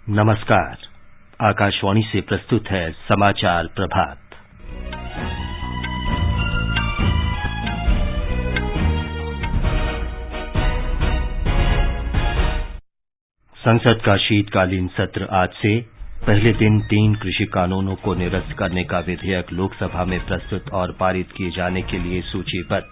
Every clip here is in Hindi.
नमस्कार। आकाशवाणी से प्रस्तुत है समाचार प्रभात। संसद का शीतकालीन सत्र आज से। पहले दिन 3 कृषि कानूनों को निरस्त करने का विधेयक लोकसभा में प्रस्तुत और पारित किए जाने के लिए सूचीबद्ध।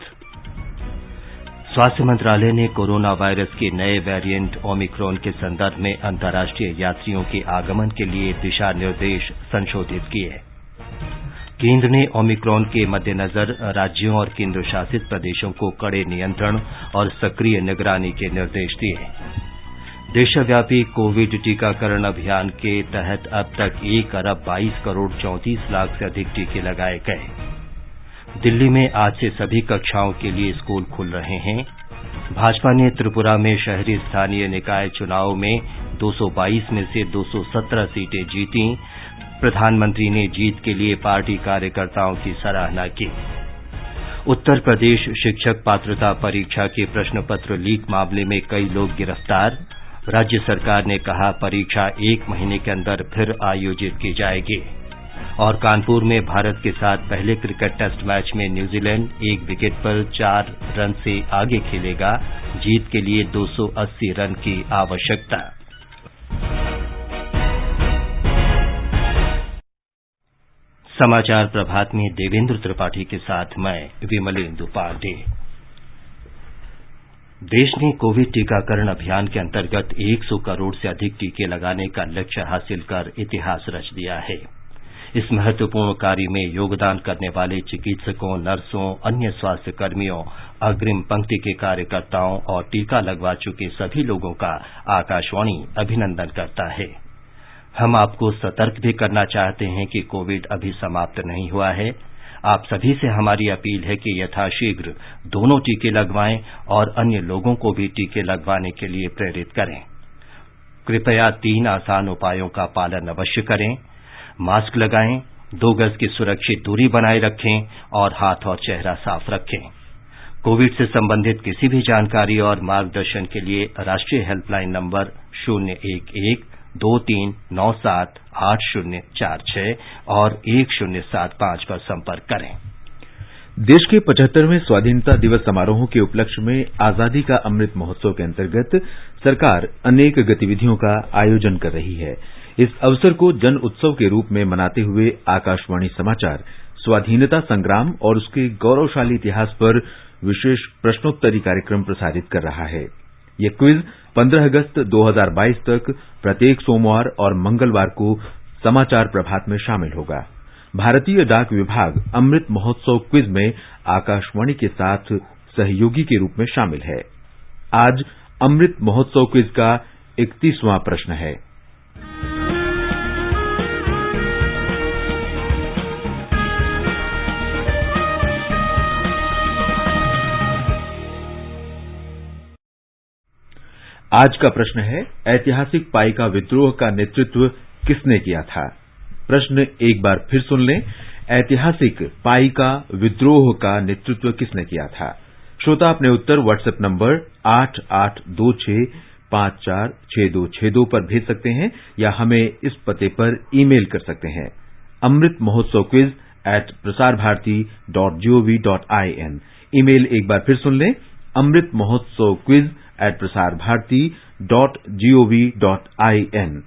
स्वास्थ्य मंत्रालय ने कोरोना वायरस के नए वेरिएंट ओमिक्रॉन के संदर्भ में अंतर्राष्ट्रीय यात्रियों के आगमन के लिए दिशा निर्देश संशोधित किए। केंद्र ने ओमिक्रॉन के मद्देनजर राज्यों और केंद्र शासित प्रदेशों को कड़े नियंत्रण और सक्रिय निगरानी के निर्देश दिए। देशव्यापी कोविड टीकाकरण अभियान के तहत अब तक 1 अरब 22 करोड़ 34 लाख से अधिक टीके लगाए गए। दिल्ली में आज से सभी कक्षाओं के लिए स्कूल खुल रहे हैं। भाजपा ने त्रिपुरा में शहरी स्थानीय निकाय चुनाव में 222 में से 217 सीटें जीतीं। प्रधानमंत्री ने जीत के लिए पार्टी कार्यकर्ताओं की सराहना की। उत्तर प्रदेश शिक्षक पात्रता परीक्षा के प्रश्न पत्र लीक मामले में कई लोग गिरफ्तार। राज्य सरकार ने कहा परीक्षा 1 महीने के अंदर फिर आयोजित की जाएगी। और कानपुर में भारत के साथ पहले क्रिकेट टेस्ट मैच में न्यूजीलैंड 1 विकेट पर 4 रन से आगे खेलेगा। जीत के लिए 280 रन की आवश्यकता। समाचार प्रभात में देवेंद्र त्रिपाठी के साथ मैं विमलेंदु पांडे। देश ने कोविड टीकाकरण अभियान के अंतर्गत 100 करोड़ से अधिक टीके लगाने का लक्ष्य हासिल कर इतिहास रच दिया है। इस महत्वपूर्ण कार्य में योगदान करने वाले चिकित्सकों, नर्सों, अन्य स्वास्थ्य कर्मियों, अग्रिम पंक्ति के कार्यकर्ताओं और टीका लगवा चुके सभी लोगों का आकाशवाणी अभिनंदन करता है। हम आपको सतर्क भी करना चाहते हैं कि कोविड अभी समाप्त नहीं हुआ है। आप सभी से हमारी अपील है कि यथाशीघ्र दोनों टीके लगवाएं और अन्य लोगों को भी टीके लगवाने के लिए प्रेरित करें। कृपया 3 आसान उपायों का पालन अवश्य करें। मास्क लगाएं, 2 गज की सुरक्षित दूरी बनाए रखें और हाथ और चेहरा साफ रखें। कोविड से संबंधित किसी भी जानकारी और मार्गदर्शन के लिए राष्ट्रीय हेल्पलाइन नंबर 011-2397-8046 और 1075 पर संपर्क करें। देश के 75वें स्वाधीनता दिवस समारोहों के उपलक्ष्य में आजादी का अमृत महोत्सव के अंतर्गत सरकार अनेक गतिविधियों का आयोजन कर रही है। इस अवसर को जन उत्सव के रूप में मनाते हुए आकाशवाणी समाचार स्वाधीनता संग्राम और उसके गौरवशाली इतिहास पर विशेष प्रश्नोत्तरी कार्यक्रम प्रसारित कर रहा है। ये क्विज 15 अगस्त 2022 तक प्रत्येक सोमवार और मंगलवार को समाचार प्रभात में शामिल होगा। भारतीय डाक विभाग अमृत महोत्सव क्विज में आकाशवाणी के साथ सहयोगी के रूप में शामिल है। आज अमृत महोत्सव क्विज का 31वां प्रश्न है। आज का प्रश्न है, ऐतिहासिक पाइका विद्रोह का नेतृत्व किसने किया था? प्रश्न एक बार फिर सुन लें। ऐतिहासिक पाइका विद्रोह का नेतृत्व किसने किया था? श्रोता अपने उत्तर व्हाट्सएप नंबर 8826546262 पर भेज सकते हैं या हमें इस पते पर ईमेल कर सकते हैं amritmahotsav@prasarbharati.gov.in। ईमेल एक बार फिर सुन लें, amritmahotsav@prasarbharati.gov.in।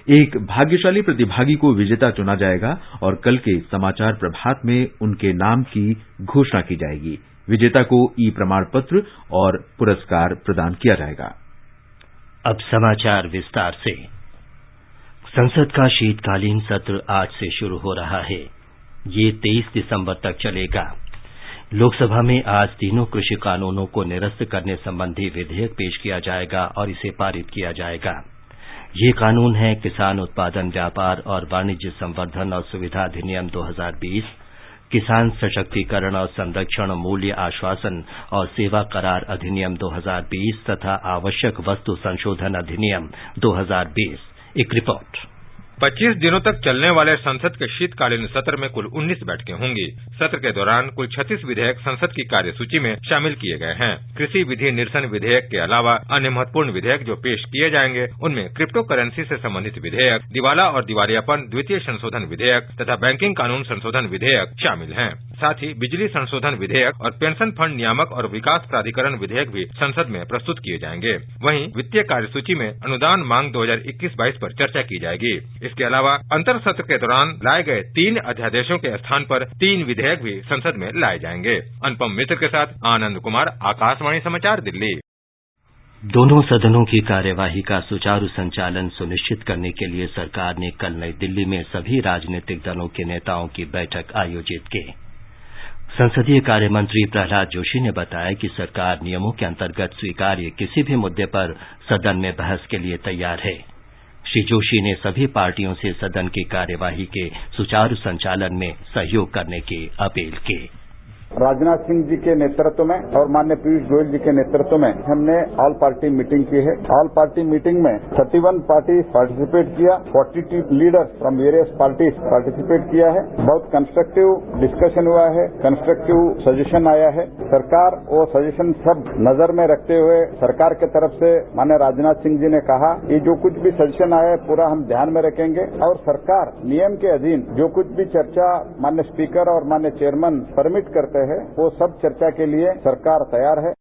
एक भाग्यशाली प्रतिभागी को विजेता चुना जाएगा और कल के समाचार प्रभात में उनके नाम की घोषणा की जाएगी। विजेता को ई प्रमाण पत्र और पुरस्कार प्रदान किया जाएगा। अब समाचार विस्तार से। संसद का शीतकालीन सत्र आज से शुरू हो रहा है। ये 23 दिसंबर तक चलेगा। लोकसभा में आज तीनों कृषि कानूनों को निरस्त करने संबंधी विधेयक पेश किया जाएगा और इसे पारित किया जाएगा। ये कानून है किसान उत्पादन व्यापार और वाणिज्य संवर्धन और सुविधा अधिनियम 2020, किसान सशक्तिकरण और संरक्षण मूल्य आश्वासन और सेवा करार अधिनियम 2020 तथा आवश्यक वस्तु संशोधन अधिनियम 2020। एक रिपोर्ट। 25 दिनों तक चलने वाले संसद के शीतकालीन सत्र में कुल 19 बैठकें होंगी। सत्र के दौरान कुल 36 विधेयक संसद की कार्यसूची में शामिल किए गए हैं। कृषि विधि निरसन विधेयक के अलावा अन्य महत्वपूर्ण विधेयक जो पेश किए जाएंगे उनमें क्रिप्टो करेंसी से संबंधित विधेयक, दिवाला और दिवालियापन द्वितीय संशोधन विधेयक तथा बैंकिंग कानून संशोधन विधेयक शामिल हैं। साथ ही बिजली संशोधन विधेयक और पेंशन फंड नियामक और विकास प्राधिकरण विधेयक भी संसद में प्रस्तुत किए जाएंगे। वहीं वित्तीय कार्यसूची में अनुदान मांग 2021-22 पर चर्चा की जाएगी। इसके अलावा अंतर सत्र के दौरान लाए गए 3 अध्यादेशों के स्थान पर 3 विधेयक भी संसद में लाए जाएंगे। अनुपम मिश्र के साथ आनंद कुमार, आकाशवाणी समाचार, दिल्ली। दोनों सदनों की कार्यवाही का सुचारू संचालन सुनिश्चित करने के लिए सरकार ने कल नई दिल्ली में सभी राजनीतिक दलों के नेताओं की बैठक आयोजित की। संसदीय कार्य मंत्री प्रहलाद जोशी ने बताया कि सरकार नियमों के अंतर्गत स्वीकार्य किसी भी मुद्दे पर सदन में बहस के लिए तैयार है। श्री जोशी ने सभी पार्टियों से सदन की कार्यवाही के सुचारू संचालन में सहयोग करने की अपील की। राजनाथ सिंह जी के नेतृत्व में और माननीय पीयूष गोयल जी के नेतृत्व में हमने ऑल पार्टी मीटिंग की है। ऑल पार्टी मीटिंग में 31 पार्टी पार्टिसिपेट किया, 42 leaders from various parties participate किया है। बहुत कंस्ट्रक्टिव डिस्कशन हुआ है, कंस्ट्रक्टिव सजेशन आया है। सरकार वो सजेशन सब नजर में रखते हुए सरकार के तरफ से माननीय राजनाथ सिंह जी ने कहा कि जो कुछ भी सजेशन आया है पूरा हम ध्यान में रखेंगे और सरकार नियम के अधीन जो कुछ भी चर्चा माननीय स्पीकर और माननीय चेयरमैन परमिट करते है वो सब चर्चा के लिए सरकार तैयार है।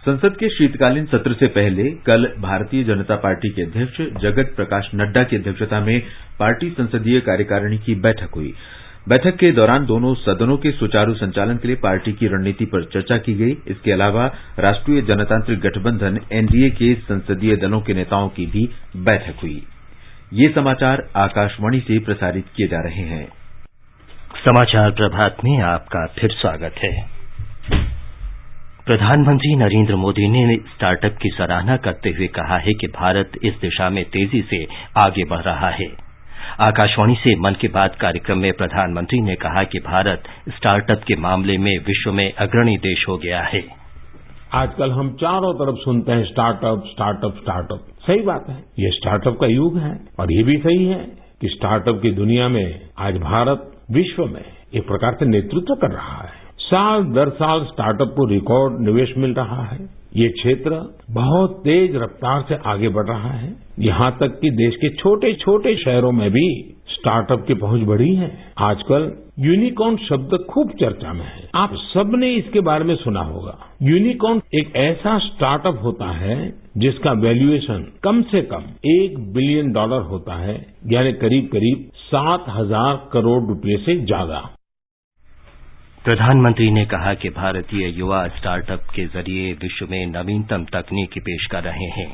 संसद के शीतकालीन सत्र से पहले कल भारतीय जनता पार्टी के अध्यक्ष जगत प्रकाश नड्डा की अध्यक्षता में पार्टी संसदीय कार्यकारिणी की बैठक हुई। बैठक के दौरान दोनों सदनों के सुचारू संचालन के लिए पार्टी की रणनीति पर चर्चा की गई। इसके अलावा राष्ट्रीय जनतांत्रिक गठबंधन एनडीए के संसदीय दलों के नेताओं की भी बैठक हुई। ये समाचार आकाशवाणी से प्रसारित किए जा रहे हैं। समाचार प्रभात में आपका फिर स्वागत है। प्रधानमंत्री नरेंद्र मोदी ने स्टार्टअप की सराहना करते हुए कहा है कि भारत इस दिशा में तेजी से आगे बढ़ रहा है। आकाशवाणी से मन की बात कार्यक्रम में प्रधानमंत्री ने कहा कि भारत स्टार्टअप के मामले में विश्व में अग्रणी देश हो गया है। आजकल हम चारों तरफ सुनते हैं स्टार्टअप स्टार्टअप स्टार्टअप। सही बात है, ये स्टार्टअप का युग है और ये भी सही है कि स्टार्टअप की दुनिया में आज भारत विश्व में एक प्रकार से नेतृत्व कर रहा है। साल दर साल स्टार्टअप को रिकॉर्ड निवेश मिल रहा है। ये क्षेत्र बहुत तेज रफ्तार से आगे बढ़ रहा है। यहाँ तक कि देश के छोटे छोटे शहरों में भी स्टार्टअप की पहुंच बढ़ी है। आजकल यूनिकॉर्न शब्द खूब चर्चा में है। आप सबने इसके बारे में सुना होगा। यूनिकॉर्न एक ऐसा स्टार्टअप होता है जिसका वैल्यूएशन कम से कम $1 बिलियन होता है, यानी करीब करीब 7,000 करोड़ रुपए से ज्यादा। प्रधानमंत्री ने कहा कि भारतीय युवा स्टार्टअप के जरिए विश्व में नवीनतम तकनीकी पेश कर रहे हैं।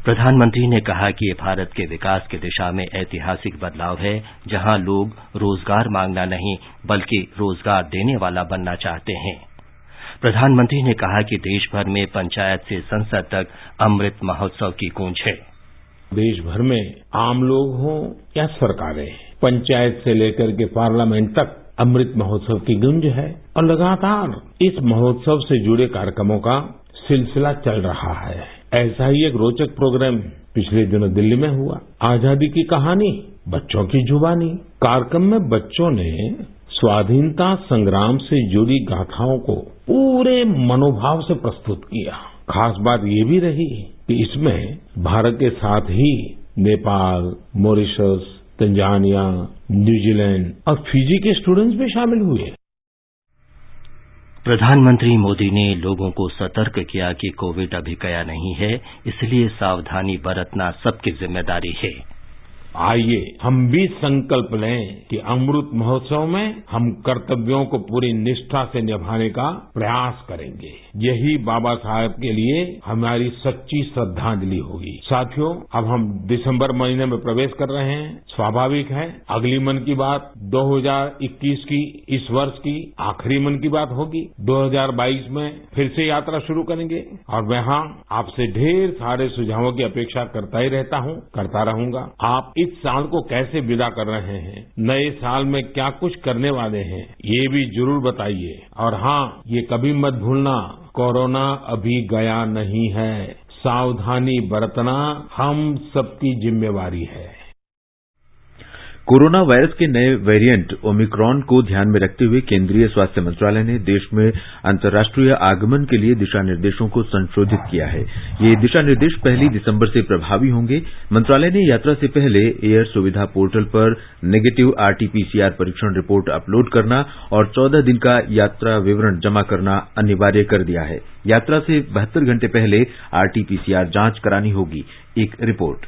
प्रधानमंत्री ने कहा कि ये भारत के विकास की दिशा में ऐतिहासिक बदलाव है, जहां लोग रोजगार मांगना नहीं बल्कि रोजगार देने वाला बनना चाहते हैं। प्रधानमंत्री ने कहा कि देश भर में पंचायत से संसद तक अमृत महोत्सव की गूंज है। देश भर में आम लोग हों या सरकारें, पंचायत से लेकर के पार्लियामेंट तक अमृत महोत्सव की गूंज है और लगातार इस महोत्सव से जुड़े कार्यक्रमों का सिलसिला चल रहा है। ऐसा ही एक रोचक प्रोग्राम पिछले दिनों दिल्ली में हुआ। आजादी की कहानी बच्चों की जुबानी। कार्यक्रम में बच्चों ने स्वाधीनता संग्राम से जुड़ी गाथाओं को पूरे मनोभाव से प्रस्तुत किया। खास बात ये भी रही कि इसमें भारत के साथ ही नेपाल, मॉरिशस, तंजानिया, न्यूजीलैंड और फिजी के स्टूडेंट्स भी शामिल हुए। प्रधानमंत्री मोदी ने लोगों को सतर्क किया कि कोविड अभी गया नहीं है, इसलिए सावधानी बरतना सबकी जिम्मेदारी है। आइए हम भी संकल्प लें कि अमृत महोत्सव में हम कर्तव्यों को पूरी निष्ठा से निभाने का प्रयास करेंगे। यही बाबा साहेब के लिए हमारी सच्ची श्रद्धांजलि होगी। साथियों, अब हम दिसंबर महीने में प्रवेश कर रहे हैं। स्वाभाविक है अगली मन की बात 2021 की, इस वर्ष की आखिरी मन की बात होगी। 2022 में फिर से यात्रा शुरू करेंगे और मैं आपसे ढेर सारे सुझावों की अपेक्षा करता ही रहता हूँ, करता रहूंगा। आप इस साल को कैसे विदा कर रहे हैं, नए साल में क्या कुछ करने वाले हैं, ये भी जरूर बताइए। और हाँ, ये कभी मत भूलना, कोरोना अभी गया नहीं है। सावधानी बरतना हम सबकी जिम्मेवारी है। कोरोना वायरस के नए वेरिएंट ओमिक्रॉन को ध्यान में रखते हुए केंद्रीय स्वास्थ्य मंत्रालय ने देश में अंतर्राष्ट्रीय आगमन के लिए दिशा निर्देशों को संशोधित किया है। ये दिशा निर्देश 1 दिसंबर से प्रभावी होंगे। मंत्रालय ने यात्रा से पहले एयर सुविधा पोर्टल पर नेगेटिव आरटीपीसीआर परीक्षण रिपोर्ट अपलोड करना और 14 दिन का यात्रा विवरण जमा करना अनिवार्य कर दिया है। यात्रा से 72 घंटे पहले आरटीपीसीआर जांच करानी होगी। एक रिपोर्ट।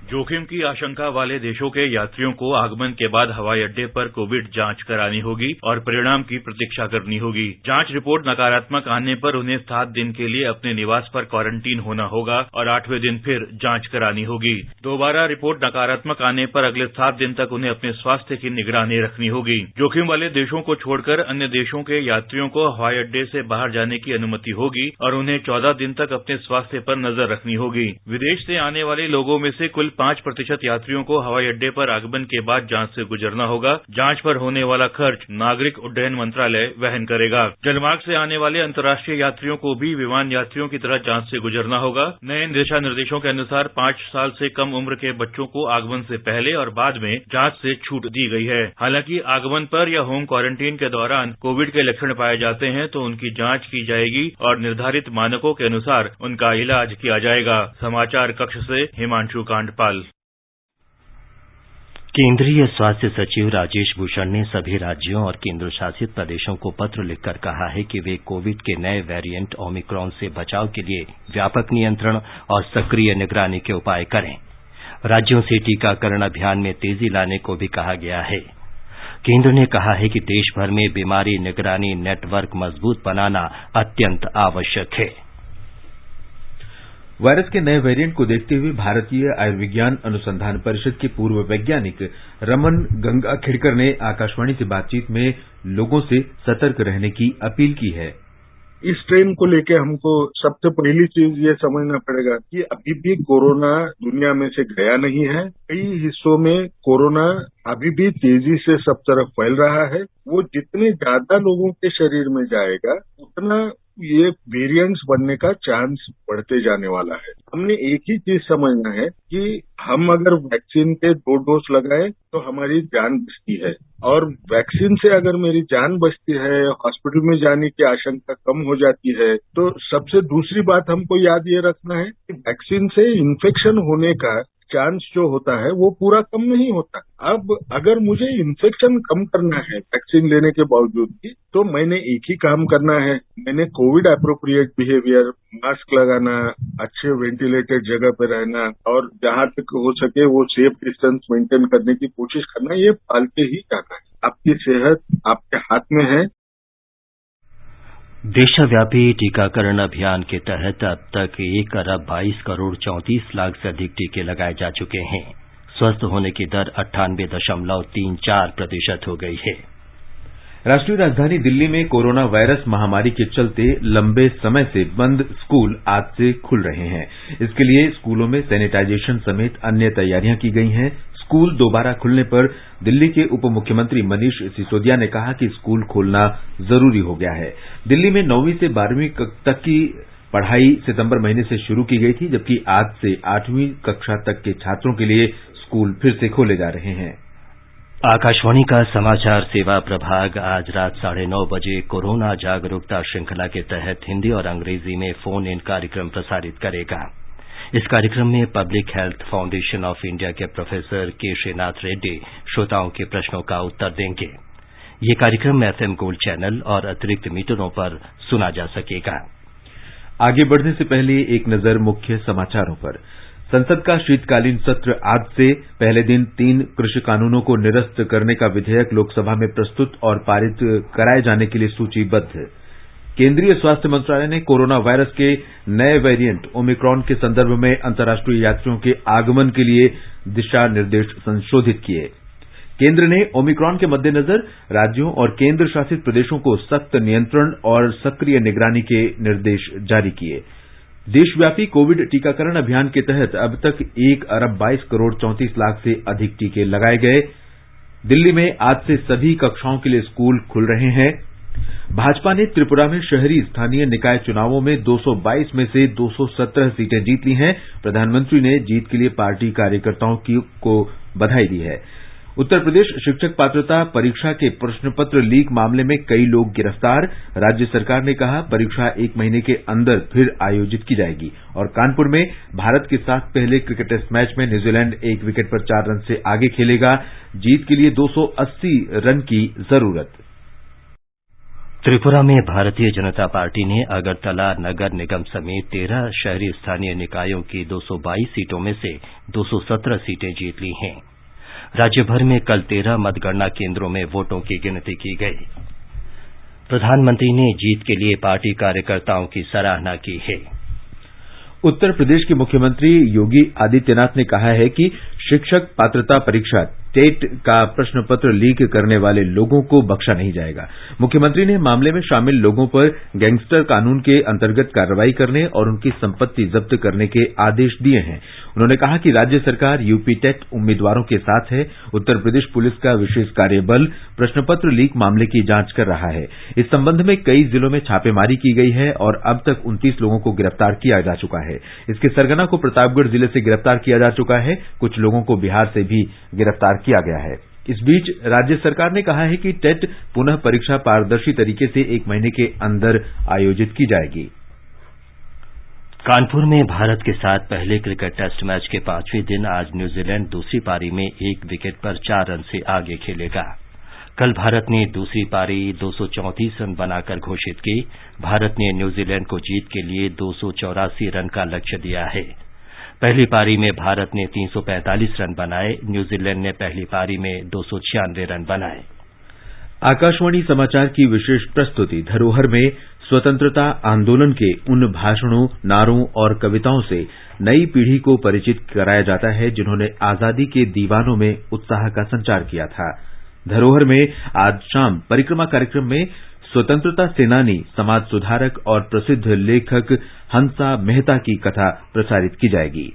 जोखिम की आशंका वाले देशों के यात्रियों को आगमन के बाद हवाई अड्डे पर कोविड जांच करानी होगी और परिणाम की प्रतीक्षा करनी होगी। जांच रिपोर्ट नकारात्मक आने पर उन्हें 7 दिन के लिए अपने निवास पर क्वारंटीन होना होगा और 8वें दिन फिर जांच करानी होगी। दोबारा रिपोर्ट नकारात्मक आने पर अगले 7 दिन तक उन्हें अपने स्वास्थ्य की निगरानी रखनी होगी। जोखिम वाले देशों को छोड़कर अन्य देशों के यात्रियों को हवाई अड्डे से बाहर जाने की अनुमति होगी और उन्हें 14 दिन तक अपने स्वास्थ्य पर नजर रखनी होगी। विदेश से आने वाले लोगों में से कुल 5% यात्रियों को हवाई अड्डे पर आगमन के बाद जांच से गुजरना होगा। जांच पर होने वाला खर्च नागरिक उड्डयन मंत्रालय वहन करेगा। जलमार्ग से आने वाले अंतर्राष्ट्रीय यात्रियों को भी विमान यात्रियों की तरह जांच से गुजरना होगा। नए दिशा निर्देशों के अनुसार 5 साल से कम उम्र के बच्चों को आगमन से पहले और बाद में जांच से छूट दी गई है। हालांकि आगमन पर या होम क्वारंटीन के दौरान कोविड के लक्षण पाए जाते हैं तो उनकी जांच की जाएगी और निर्धारित मानकों के अनुसार उनका इलाज किया जाएगा। समाचार कक्ष से हिमांशु कांडपाल। केंद्रीय स्वास्थ्य सचिव राजेश भूषण ने सभी राज्यों और केंद्र शासित प्रदेशों को पत्र लिखकर कहा है कि वे कोविड के नए वेरिएंट ओमिक्रॉन से बचाव के लिए व्यापक नियंत्रण और सक्रिय निगरानी के उपाय करें। राज्यों से टीकाकरण अभियान में तेजी लाने को भी कहा गया है। केंद्र ने कहा है कि देश भर में बीमारी निगरानी नेटवर्क मजबूत बनाना अत्यंत आवश्यक है। वायरस के नए वेरिएंट को देखते हुए भारतीय आयुर्विज्ञान अनुसंधान परिषद के पूर्व वैज्ञानिक रमन गंगाखेड़कर ने आकाशवाणी से बातचीत में लोगों से सतर्क रहने की अपील की है। इस स्ट्रेन को लेके हमको सबसे पहली चीज ये समझना पड़ेगा कि अभी भी कोरोना दुनिया में से गया नहीं है। कई हिस्सों में कोरोना अभी भी तेजी से सब तरफ फैल रहा है। वो जितने ज्यादा लोगों के शरीर में जाएगा उतना ये वेरिएंट्स बनने का चांस बढ़ते जाने वाला है। हमने एक ही चीज समझना है कि हम अगर वैक्सीन के 2 डोज लगाए तो हमारी जान बचती है और वैक्सीन से अगर मेरी जान बचती है, हॉस्पिटल में जाने की आशंका कम हो जाती है, तो सबसे दूसरी बात हमको याद ये रखना है कि वैक्सीन से इन्फेक्शन होने का चांस जो होता है वो पूरा कम नहीं होता। अब अगर मुझे इन्फेक्शन कम करना है वैक्सीन लेने के बावजूद भी, तो मैंने एक ही काम करना है। मैंने कोविड एप्रोप्रिएट बिहेवियर, मास्क लगाना, अच्छे वेंटिलेटेड जगह पे रहना और जहां तक हो सके वो सेफ डिस्टेंस मेंटेन करने की कोशिश करना, ये पाल के ही जाना है। आपकी सेहत आपके हाथ में है। देशव्यापी टीकाकरण अभियान के तहत अब तक 1,22,34,00,000 से अधिक टीके लगाए जा चुके हैं। स्वस्थ होने की दर 98.34% हो गई है। राष्ट्रीय राजधानी दिल्ली में कोरोना वायरस महामारी के चलते लंबे समय से बंद स्कूल आज से खुल रहे हैं। इसके लिए स्कूलों में सैनिटाइजेशन समेत अन्य तैयारियां की गई हैं। स्कूल दोबारा खुलने पर दिल्ली के उप मुख्यमंत्री मनीष सिसोदिया ने कहा कि स्कूल खोलना जरूरी हो गया है। दिल्ली में 9वीं से 12वीं तक की पढ़ाई सितंबर महीने से शुरू की गई थी, जबकि आज से 8वीं कक्षा तक के छात्रों के लिए स्कूल फिर से खोले जा रहे हैं। आकाशवाणी का समाचार सेवा प्रभाग आज रात 9:30 बजे कोरोना जागरूकता श्रृंखला के तहत हिंदी और अंग्रेजी में फोन इन कार्यक्रम प्रसारित करेगा। इस कार्यक्रम में public health foundation of India के प्रोफेसर के श्रीनाथ रेड्डी श्रोताओं के प्रश्नों का उत्तर देंगे। ये कार्यक्रम एफएम गोल्ड चैनल और अतिरिक्त मीटरों पर सुना जा सकेगा। आगे बढ़ने से पहले एक नजर मुख्य समाचारों पर। संसद का शीतकालीन सत्र आज से पहले दिन 3 कृषि कानूनों को निरस्त करने का विधेयक लोकसभा में प्रस्तुत और पारित कराए जाने के लिए सूचीबद्ध। केंद्रीय स्वास्थ्य मंत्रालय ने कोरोना वायरस के नए वेरिएंट ओमिक्रॉन के संदर्भ में अंतर्राष्ट्रीय यात्रियों के आगमन के लिए दिशा निर्देश संशोधित किए। केंद्र ने ओमिक्रॉन के मद्देनजर राज्यों और केंद्र शासित प्रदेशों को सख्त नियंत्रण और सक्रिय निगरानी के निर्देश जारी किए। देशव्यापी कोविड टीकाकरण अभियान के तहत अब तक 1,22,34,00,000 से अधिक टीके लगाए गए। दिल्ली में आज से सभी कक्षाओं के लिए स्कूल खुल रहे हैं। भाजपा ने त्रिपुरा में शहरी स्थानीय निकाय चुनावों में 222 में से 217 सीटें जीत ली हैं। प्रधानमंत्री ने जीत के लिए पार्टी कार्यकर्ताओं को बधाई दी है। उत्तर प्रदेश शिक्षक पात्रता परीक्षा के प्रश्न पत्र लीक मामले में कई लोग गिरफ्तार। राज्य सरकार ने कहा परीक्षा 1 महीने के अंदर फिर आयोजित की जाएगी। और कानपुर में भारत के साथ पहले क्रिकेट टेस्ट मैच में न्यूजीलैंड 1 विकेट पर 4 रन से आगे खेलेगा। जीत के लिए 280 रन की जरूरत। त्रिपुरा में भारतीय जनता पार्टी ने अगरतला नगर निगम समेत 13 शहरी स्थानीय निकायों की 222 सीटों में से 217 सीटें जीत ली हैं। राज्य भर में कल 13 मतगणना केंद्रों में वोटों की गिनती की गई। प्रधानमंत्री ने जीत के लिए पार्टी कार्यकर्ताओं की सराहना की है। उत्तर प्रदेश के मुख्यमंत्री योगी आदित्यनाथ ने कहा है कि शिक्षक पात्रता परीक्षा टेट का प्रश्न पत्र लीक करने वाले लोगों को बख्शा नहीं जाएगा। मुख्यमंत्री ने मामले में शामिल लोगों पर गैंगस्टर कानून के अंतर्गत कार्रवाई करने और उनकी संपत्ति जब्त करने के आदेश दिए हैं। उन्होंने कहा कि राज्य सरकार यूपी टेट उम्मीदवारों के साथ है। उत्तर प्रदेश पुलिस का विशेष कार्यबल प्रश्न पत्र लीक मामले की जांच कर रहा है। इस संबंध में कई जिलों में छापेमारी की गई है और अब तक 29 लोगों को गिरफ्तार किया जा चुका है। इसके सरगना को प्रतापगढ़ जिले से गिरफ्तार किया जा चुका है। कुछ लोगों को बिहार से भी गिरफ्तार किया गया है। इस बीच राज्य सरकार ने कहा है कि टेट पुनः परीक्षा पारदर्शी तरीके से 1 महीने के अंदर आयोजित की जाएगी। कानपुर में भारत के साथ पहले क्रिकेट टेस्ट मैच के 5वें दिन आज न्यूजीलैंड दूसरी पारी में 1 विकेट पर 4 रन से आगे खेलेगा। कल भारत ने दूसरी पारी 234 रन बनाकर घोषित की। भारत ने न्यूजीलैंड को जीत के लिए 284 रन का लक्ष्य दिया है। पहली पारी में भारत ने 345 रन बनाए। न्यूजीलैंड ने पहली पारी में 296 रन बनाए। आकाशवाणी समाचार की विशेष प्रस्तुति धरोहर में स्वतंत्रता आंदोलन के उन भाषणों, नारों और कविताओं से नई पीढ़ी को परिचित कराया जाता है जिन्होंने आजादी के दीवानों में उत्साह का संचार किया था। धरोहर में आज शाम परिक्रमा कार्यक्रम में स्वतंत्रता सेनानी, समाज सुधारक और प्रसिद्ध लेखक हंसा मेहता की कथा प्रसारित की जाएगी।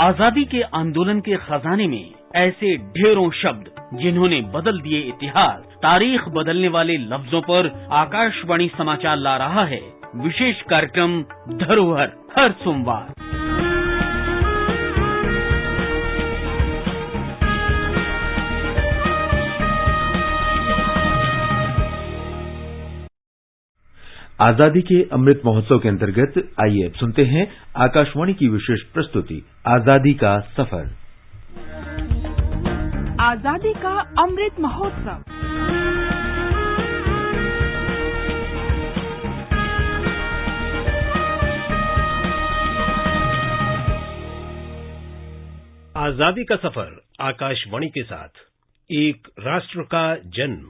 आजादी के आंदोलन के खजाने में ऐसे ढेरों शब्द जिन्होंने बदल दिए इतिहास। तारीख बदलने वाले लफ्जों पर आकाशवाणी समाचार ला रहा है विशेष कार्यक्रम धरोहर हर सोमवार। आजादी के अमृत महोत्सव के अंतर्गत आइए अब सुनते हैं आकाशवाणी की विशेष प्रस्तुति आजादी का सफर। आजादी का अमृत महोत्सव। आजादी का सफर आकाशवाणी के साथ। एक राष्ट्र का जन्म,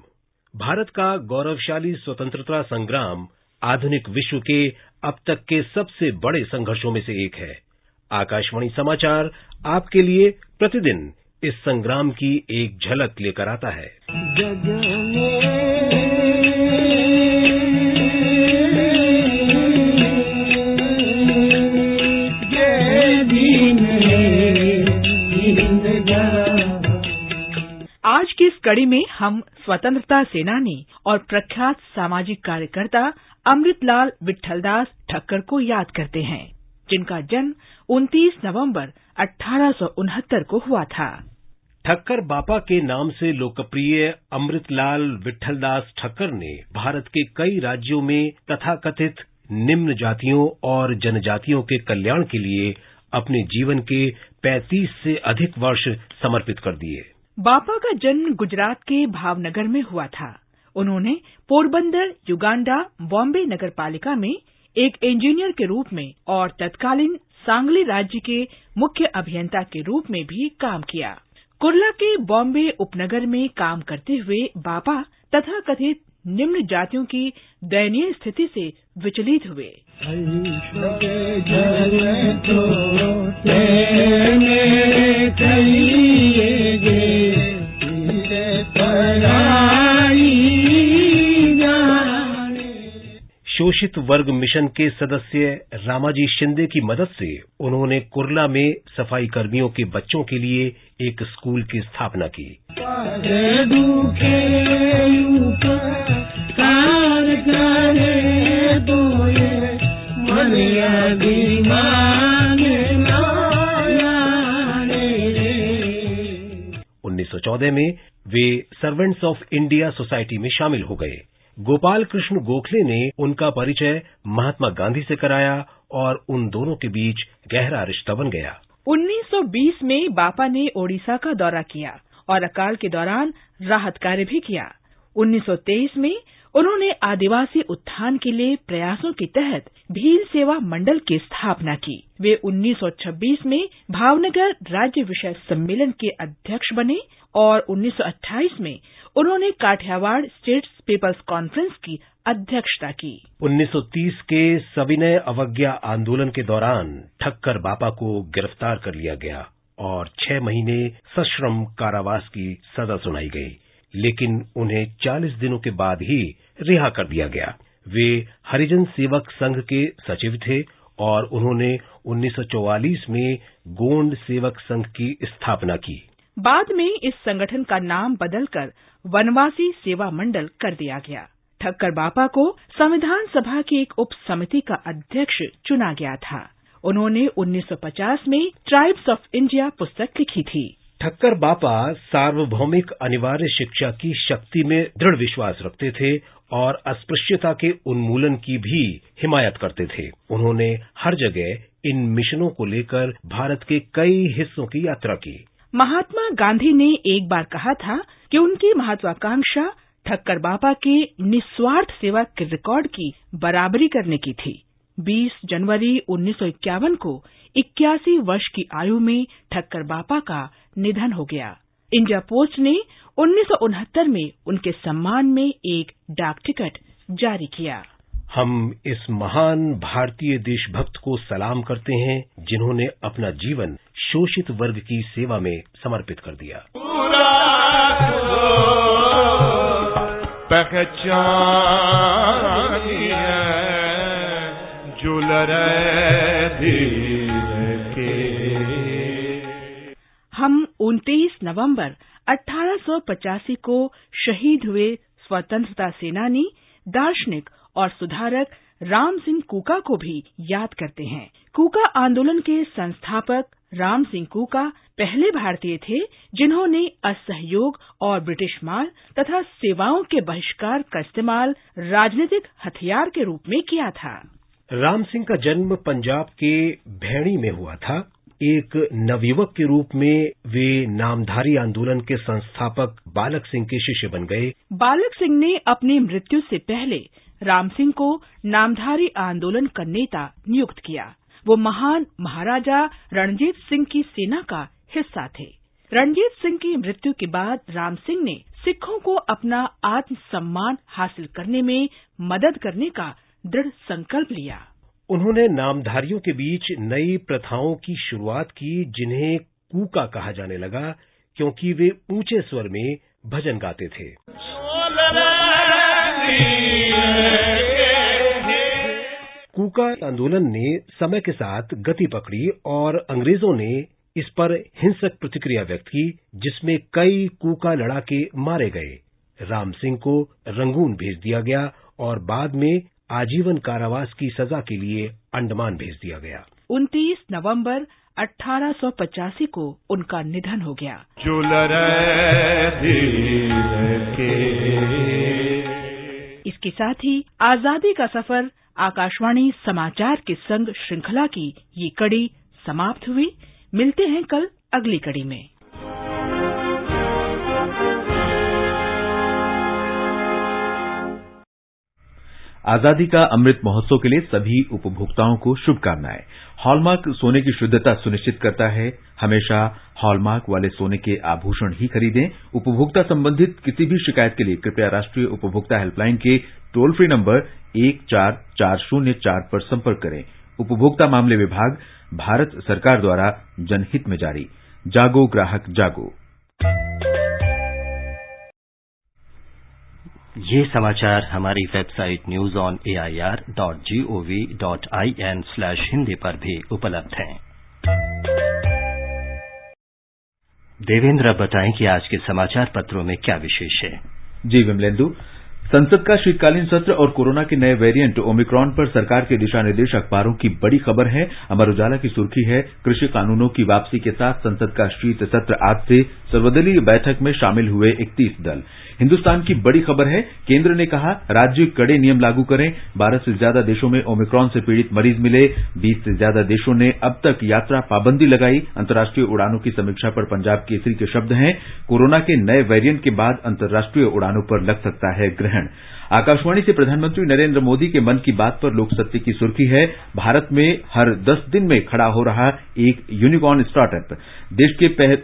भारत का गौरवशाली स्वतंत्रता संग्राम आधुनिक विश्व के अब तक के सबसे बड़े संघर्षों में से एक है। आकाशवाणी समाचार आपके लिए प्रतिदिन इस संग्राम की एक झलक लेकर आता है। आज की इस कड़ी में हम स्वतंत्रता सेनानी और प्रख्यात सामाजिक कार्यकर्ता अमृतलाल विट्ठलदास ठक्कर को याद करते हैं, जिनका जन्म 29 नवंबर 1869 को हुआ था। ठक्कर बापा के नाम से लोकप्रिय अमृतलाल विट्ठलदास ठक्कर ने भारत के कई राज्यों में तथाकथित निम्न जातियों और जनजातियों के कल्याण के लिए अपने जीवन के 35 से अधिक वर्ष समर्पित कर दिए। बापा का जन्म गुजरात के भावनगर में हुआ था। उन्होंने पोरबंदर, युगांडा, बॉम्बे नगर पालिका में एक इंजीनियर के रूप में और तत्कालीन सांगली राज्य के मुख्य अभियंता के रूप में भी काम किया। कुर्ला के बॉम्बे उपनगर में काम करते हुए बापा तथाकथित निम्न जातियों की दयनीय स्थिति से विचलित हुए। शोषित वर्ग मिशन के सदस्य रामाजी शिंदे की मदद से उन्होंने कुर्ला में सफाई कर्मियों के बच्चों के लिए एक स्कूल की स्थापना की। 1914 में वे सर्वेंट्स ऑफ इंडिया सोसाइटी में शामिल हो गए। गोपाल कृष्ण गोखले ने उनका परिचय महात्मा गांधी से कराया और उन दोनों के बीच गहरा रिश्ता बन गया। 1920 में बापा ने ओडिशा का दौरा किया और अकाल के दौरान राहत कार्य भी किया। 1923 में उन्होंने आदिवासी उत्थान के लिए प्रयासों के तहत भील सेवा मंडल की स्थापना की। वे 1926 में भावनगर राज्य विषय सम्मेलन के अध्यक्ष बने और 1928 में उन्होंने काठियावाड़ स्टेट्स पीपल्स कॉन्फ्रेंस की अध्यक्षता की। 1930 के सविनय अवज्ञा आंदोलन के दौरान ठक्कर बापा को गिरफ्तार कर लिया गया और 6 महीने सश्रम कारावास की सजा सुनाई गई, लेकिन उन्हें 40 दिनों के बाद ही रिहा कर दिया गया। वे हरिजन सेवक संघ के सचिव थे और उन्होंने 1944 में गोंड सेवक संघ की स्थापना की। बाद में इस संगठन का नाम बदलकर वनवासी सेवा मंडल कर दिया गया। ठक्कर बापा को संविधान सभा की एक उप समिति का अध्यक्ष चुना गया था। उन्होंने 1950 में ट्राइब्स ऑफ इंडिया पुस्तक लिखी थी। ठक्कर बापा सार्वभौमिक अनिवार्य शिक्षा की शक्ति में दृढ़ विश्वास रखते थे और अस्पृश्यता के उन्मूलन की भी हिमायत करते थे। उन्होंने हर जगह इन मिशनों को लेकर भारत के कई हिस्सों की यात्रा की। महात्मा गांधी ने एक बार कहा था कि उनकी महत्वाकांक्षा ठक्कर बापा के निस्वार्थ सेवा के रिकॉर्ड की बराबरी करने की थी। 20 जनवरी 1951 को 81 वर्ष की आयु में ठक्कर बापा का निधन हो गया। इंडिया पोस्ट ने 1969 में उनके सम्मान में एक डाक टिकट जारी किया। हम इस महान भारतीय देशभक्त को सलाम करते हैं जिन्होंने अपना जीवन शोषित वर्ग की सेवा में समर्पित कर दिया। हम 29 नवंबर 1885 को शहीद हुए स्वतंत्रता सेनानी, दार्शनिक और सुधारक राम सिंह कूका को भी याद करते हैं। कूका आंदोलन के संस्थापक राम सिंह कूका पहले भारतीय थे जिन्होंने असहयोग और ब्रिटिश माल तथा सेवाओं के बहिष्कार का इस्तेमाल राजनीतिक हथियार के रूप में किया था। राम सिंह का जन्म पंजाब के भैणी में हुआ था। एक नवयुवक के रूप में वे नामधारी आंदोलन के संस्थापक बालक सिंह के शिष्य बन गए। बालक सिंह ने अपनी मृत्यु से पहले राम सिंह को नामधारी आंदोलन का नेता नियुक्त किया। वो महान महाराजा रणजीत सिंह की सेना का हिस्सा थे। रणजीत सिंह की मृत्यु के बाद राम सिंह ने सिखों को अपना आत्म सम्मान हासिल करने में मदद करने का दृढ़ संकल्प लिया। उन्होंने नामधारियों के बीच नई प्रथाओं की शुरुआत की जिन्हें कूका कहा जाने लगा, क्योंकि वे ऊंचे स्वर में भजन गाते थे। कूका आंदोलन ने समय के साथ गति पकड़ी और अंग्रेजों ने इस पर हिंसक प्रतिक्रिया व्यक्त की, जिसमें कई कूका लड़ाके मारे गए। राम सिंह को रंगून भेज दिया गया और बाद में आजीवन कारावास की सजा के लिए अंडमान भेज दिया गया। 29 नवंबर 1885 को उनका निधन हो गया। इसके साथ ही आजादी का सफर आकाशवाणी समाचार के संग श्रृंखला की ये कड़ी समाप्त हुई। मिलते हैं कल अगली कड़ी में। आजादी का अमृत महोत्सव के लिए सभी उपभोक्ताओं को शुभकामनाएं। हॉलमार्क सोने की शुद्धता सुनिश्चित करता है। हमेशा हॉलमार्क वाले सोने के आभूषण ही खरीदें। उपभोक्ता संबंधित किसी भी शिकायत के लिए कृपया राष्ट्रीय उपभोक्ता हेल्पलाइन के टोल फ्री नंबर 14404 पर संपर्क करें। उपभोक्ता मामले विभाग, भारत सरकार द्वारा जनहित में जारी। जागो ग्राहक जागो। ये समाचार हमारी वेबसाइट newsonair.gov.in/hindi पर भी उपलब्ध हैं। देवेंद्र, बताएं कि आज के समाचार पत्रों में क्या विशेष है। जी विमलेंदु, संसद का शीतकालीन सत्र और कोरोना के नए वेरिएंट ओमिक्रॉन पर सरकार के दिशा निर्देश अखबारों की बड़ी खबर है। अमर उजाला की सुर्खी है, कृषि कानूनों की वापसी के साथ संसद का शीत सत्र आज से, सर्वदलीय बैठक में शामिल हुए 31 दल। हिंदुस्तान की बड़ी खबर है, केंद्र ने कहा राज्य कड़े नियम लागू करें। 12 से ज्यादा देशों में ओमिक्रॉन से पीड़ित मरीज मिले। 20 से ज्यादा देशों ने अब तक यात्रा पाबंदी लगाई। अंतर्राष्ट्रीय उड़ानों की समीक्षा पर पंजाब केसरी के शब्द हैं, कोरोना के नए वेरिएंट के बाद अंतर्राष्ट्रीय उड़ानों पर लग सकता है ग्रहण। आकाशवाणी से प्रधानमंत्री नरेंद्र मोदी के मन की बात पर लोकसत्य की सुर्खी है, भारत में हर 10 दिन में खड़ा हो रहा एक यूनिकॉर्न स्टार्टअप।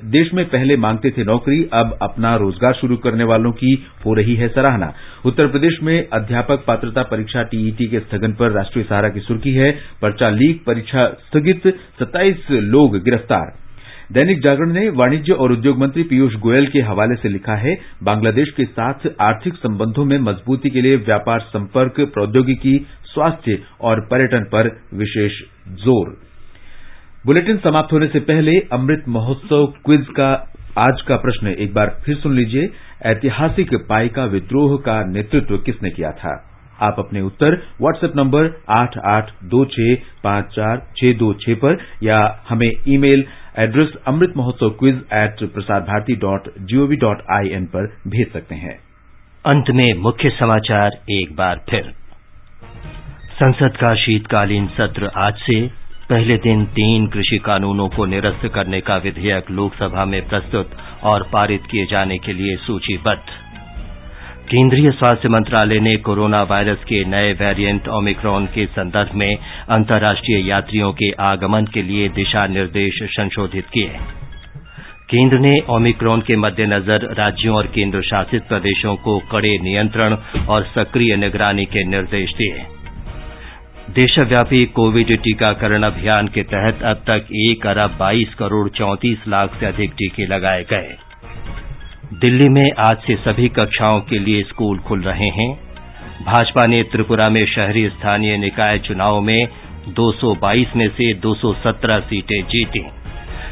देश में पहले मांगते थे नौकरी, अब अपना रोजगार शुरू करने वालों की हो रही है सराहना। उत्तर प्रदेश में अध्यापक पात्रता परीक्षा टीईटी के स्थगन पर राष्ट्रीय सहारा की सुर्खी है, पर्चा लीक, परीक्षा स्थगित, 27 लोग गिरफ्तार। दैनिक जागरण ने वाणिज्य और उद्योग मंत्री पीयूष गोयल के हवाले से लिखा है, बांग्लादेश के साथ आर्थिक संबंधों में मजबूती के लिए व्यापार संपर्क, प्रौद्योगिकी, स्वास्थ्य और पर्यटन पर विशेष जोर। बुलेटिन समाप्त होने से पहले अमृत महोत्सव क्विज का आज का प्रश्न एक बार फिर सुन लीजिए। ऐतिहासिक पाइका विद्रोह का नेतृत्व किसने किया था? आप अपने उत्तर व्हाट्सएप नंबर 8826544626 पर या हमें ईमेल एड्रेस amritmahotsav@prasarbharati.gov.in पर भेज सकते हैं। अंत में मुख्य समाचार एक बार फिर। संसद का शीतकालीन सत्र आज से, पहले दिन 3 कृषि कानूनों को निरस्त करने का विधेयक लोकसभा में प्रस्तुत और पारित किए जाने के लिए सूचीबद्ध। केंद्रीय स्वास्थ्य मंत्रालय ने कोरोना वायरस के नए वेरिएंट ओमिक्रॉन के संदर्भ में अंतर्राष्ट्रीय यात्रियों के आगमन के लिए दिशा निर्देश संशोधित किए। केंद्र ने ओमिक्रॉन के मद्देनजर राज्यों और केंद्र शासित प्रदेशों को कड़े नियंत्रण और सक्रिय निगरानी के निर्देश दिए। देशव्यापी कोविड टीकाकरण अभियान के तहत अब तक 1,22,34,00,000 से अधिक टीके लगाए गए। दिल्ली में आज से सभी कक्षाओं के लिए स्कूल खुल रहे हैं। भाजपा ने त्रिपुरा में शहरी स्थानीय निकाय चुनाव में 222 में से 217 सीटें जीती।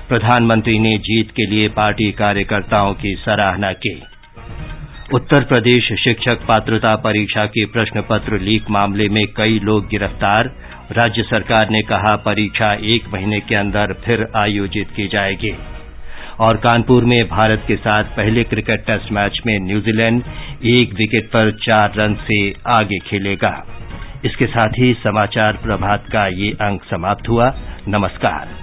प्रधानमंत्री ने जीत के लिए पार्टी कार्यकर्ताओं की सराहना की। उत्तर प्रदेश शिक्षक पात्रता परीक्षा के प्रश्न पत्र लीक मामले में कई लोग गिरफ्तार। राज्य सरकार ने कहा परीक्षा 1 महीने के अंदर फिर आयोजित की जाएगी। और कानपुर में भारत के साथ पहले क्रिकेट टेस्ट मैच में न्यूजीलैंड 1 विकेट पर 4 रन से आगे खेलेगा। इसके साथ ही समाचार प्रभात का ये अंक समाप्त हुआ। नमस्कार।